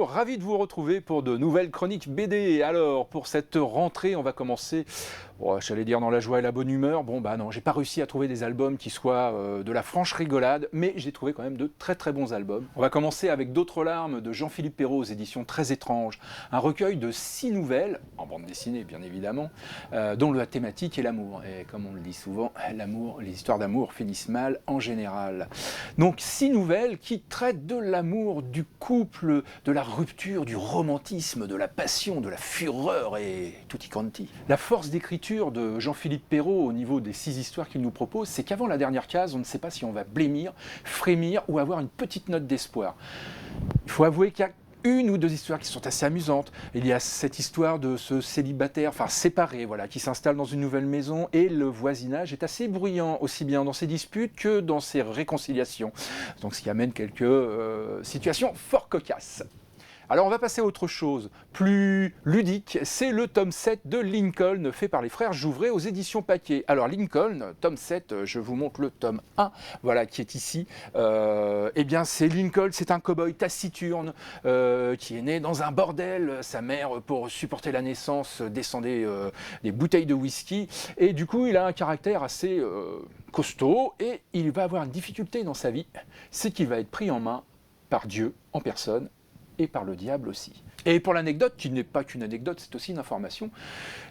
ravi de vous retrouver pour de nouvelles chroniques BD. Alors, pour cette rentrée, on va commencer, j'allais dire dans la joie et la bonne humeur. Bon, bah non, j'ai pas réussi à trouver des albums qui soient de la franche rigolade, mais j'ai trouvé quand même de très très bons albums. On va commencer avec D'autres larmes de Jean-Philippe Perrault aux éditions Très étranges. Un recueil de 6 nouvelles, en bande dessinée bien évidemment, dont la thématique est l'amour. Et comme on le dit souvent, l'amour, les histoires d'amour finissent mal en général. Donc 6 nouvelles qui traitent de l'amour, du couple, de la rupture, du romantisme, de la passion, de la fureur et tutti quanti. La force d'écriture de Jean-Philippe Perrault au niveau des 6 histoires qu'il nous propose, c'est qu'avant la dernière case, on ne sait pas si on va blêmir, frémir ou avoir une petite note d'espoir. Il faut avouer qu'il y a une ou deux histoires qui sont assez amusantes. Il y a cette histoire de ce célibataire, enfin séparé, voilà, qui s'installe dans une nouvelle maison et le voisinage est assez bruyant, aussi bien dans ses disputes que dans ses réconciliations. Donc ce qui amène quelques situations fort cocasses. Alors on va passer à autre chose, plus ludique, c'est le tome 7 de Lincoln, fait par les frères Jouvray aux éditions Paquet. Alors Lincoln, tome 7, je vous montre le tome 1, voilà, qui est ici. Eh bien c'est Lincoln, c'est un cow-boy taciturne qui est né dans un bordel. Sa mère, pour supporter la naissance, descendait des bouteilles de whisky. Et du coup, il a un caractère assez costaud et il va avoir une difficulté dans sa vie, c'est qu'il va être pris en main par Dieu en personne, et par le diable aussi. Et pour l'anecdote, qui n'est pas qu'une anecdote, c'est aussi une information,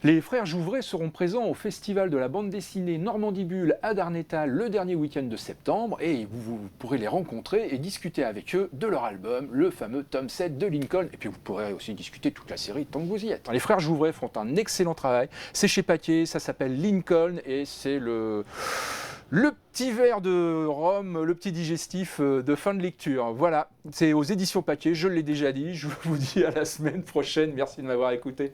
les frères Jouvray seront présents au festival de la bande dessinée Normandibule à Darnétal le dernier week-end de septembre, et vous pourrez les rencontrer et discuter avec eux de leur album, le fameux tome 7 de Lincoln, et puis vous pourrez aussi discuter de toute la série tant que vous y êtes. Les frères Jouvray font un excellent travail, c'est chez Paquet, ça s'appelle Lincoln, et c'est le petit verre de rhum, le petit digestif de fin de lecture. Voilà, c'est aux éditions Paquet, je l'ai déjà dit, je vous dis à la semaine prochaine, merci de m'avoir écouté.